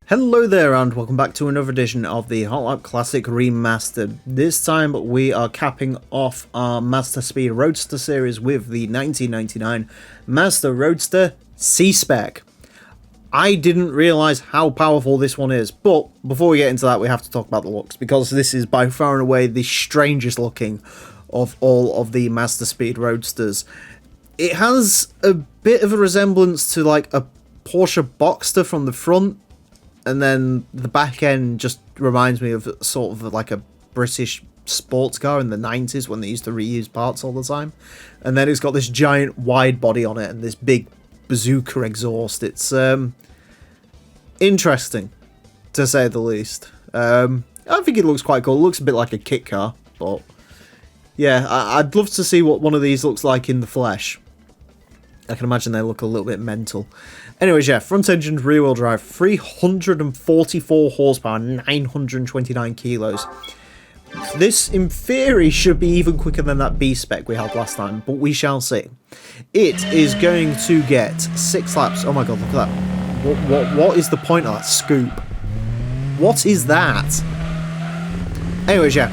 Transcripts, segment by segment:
Hello there and welcome back to another edition of the Hot Lap Classic Remastered. This time we are capping off our Mazdaspeed Roadster series with the 1999 Mazda Roadster C-Spec. I didn't realise how powerful this one is, but before we get into that we have to talk about the looks, because this is by far and away the strangest looking of all of the Mazdaspeed Roadsters. It has a bit of a resemblance to like a Porsche Boxster from the front, and then the back end just reminds me of sort of like a British sports car in the 90s when they used to reuse parts all the time. And then it's got this giant wide body on it and this big bazooka exhaust. It's interesting, to say the least. I think it looks quite cool. It looks a bit like a kit car, but yeah, I'd love to see what one of these looks like in the flesh. I can imagine they look a little bit mental. Anyways, yeah, front engine, rear wheel drive, 344 horsepower, 929 kilos. This, in theory, should be even quicker than that B-Spec we had last time, but we shall see. It is going to get 6 laps. Oh my god, look at that. What is the point of that scoop? What is that? Anyways, yeah,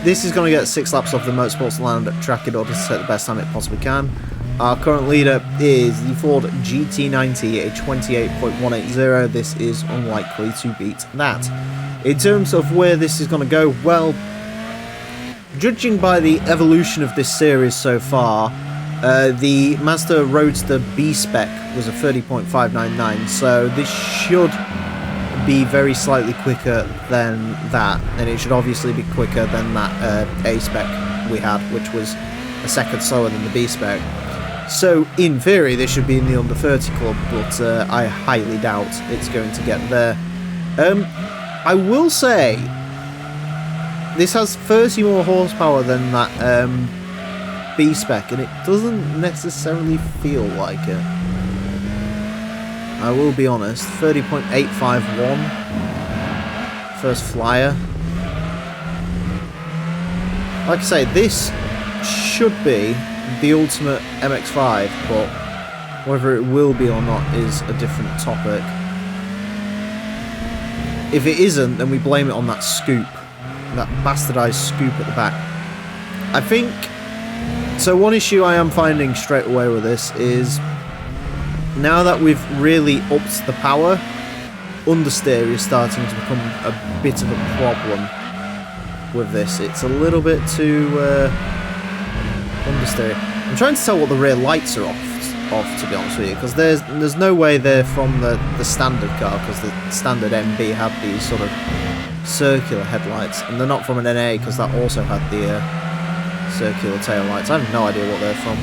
this is going to get 6 laps off the Motorsports Land track in order to set the best time it possibly can. Our current leader is the Ford GT90, a 28.180. This is unlikely to beat that. In terms of where this is going to go, well, judging by the evolution of this series so far, the Mazda Roadster B-Spec was a 30.599, so this should be very slightly quicker than that, and it should obviously be quicker than that A-Spec we had, which was a second slower than the B-Spec. So, in theory, this should be in the under 30 club, but I highly doubt it's going to get there. I will say, this has 30 more horsepower than that B-Spec, and it doesn't necessarily feel like it. I will be honest, 30.851, first flyer. Like I say, this should be the ultimate MX-5, but whether it will be or not is a different topic. If it isn't, then we blame it on that scoop, that bastardized scoop at the back. I think, so one issue I am finding straight away with this is, now that we've really upped the power, understeer is starting to become a bit of a problem with this. It's a little bit too understeer. I'm trying to tell what the rear lights are off, to be honest with you, because there's no way they're from the standard car, because the standard MB had these sort of circular headlights, and they're not from an NA because that also had the circular tail lights. I have no idea what they're from.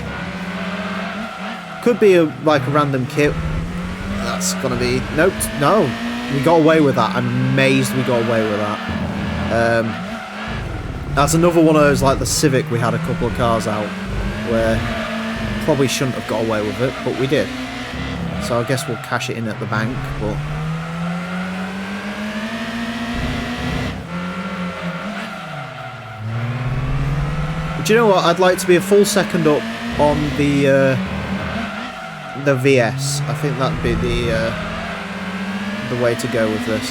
Could be like a random kit. That's gonna be nope. No, we got away with that. I'm amazed we got away with that. That's another one of those, like the Civic we had a couple of cars out where probably shouldn't have got away with it, but we did. So I guess we'll cash it in at the bank, but you know what? I'd like to be a full second up on the VS. I think that'd be the way to go with this.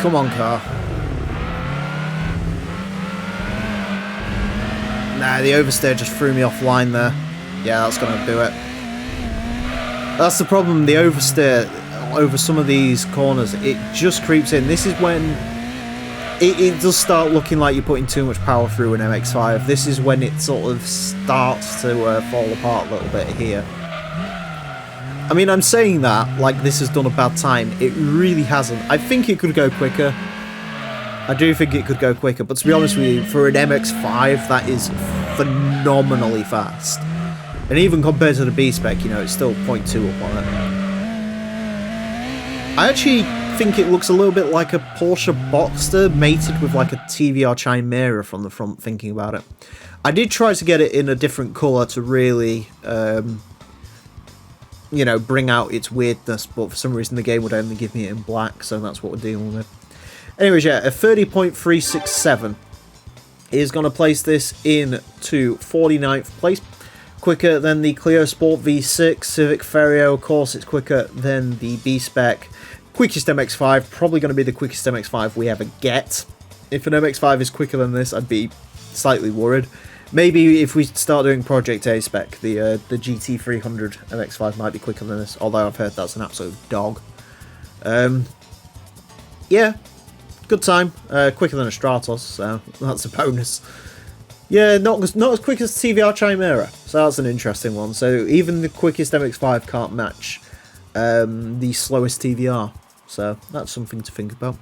Come on, car. Nah, the oversteer just threw me offline there. Yeah, that's going to do it. That's the problem, the oversteer over some of these corners, it just creeps in. This is when it does start looking like you're putting too much power through an MX-5. This is when it sort of starts to fall apart a little bit here. I mean, I'm saying that like this has done a bad time. It really hasn't. I think it could go quicker. I do think it could go quicker, but to be honest with you, for an MX-5, that is phenomenally fast. And even compared to the B-Spec, you know, it's still 0.2 up on it. I actually think it looks a little bit like a Porsche Boxster mated with like a TVR Chimera from the front, thinking about it. I did try to get it in a different colour to really, you know, bring out its weirdness, but for some reason the game would only give me it in black, so that's what we're dealing with. Anyways, yeah, a 30.367 is going to place this into 49th place. quicker than the Clio Sport V6. Civic Ferio, of course, it's quicker than the B-Spec. Quickest MX-5, probably going to be the quickest MX-5 we ever get. If an MX-5 is quicker than this, I'd be slightly worried. Maybe if we start doing Project A-Spec, the GT300 MX-5 might be quicker than this, although I've heard that's an absolute dog. Yeah, good time. Quicker than a Stratos, so that's a bonus. Yeah, not as quick as TVR Chimera, so that's an interesting one. So even the quickest MX-5 can't match the slowest TVR, so that's something to think about.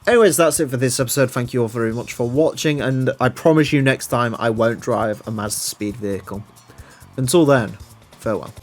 Anyways, that's it for this episode. Thank you all very much for watching, and I promise you next time I won't drive a Mazdaspeed vehicle. Until then, farewell.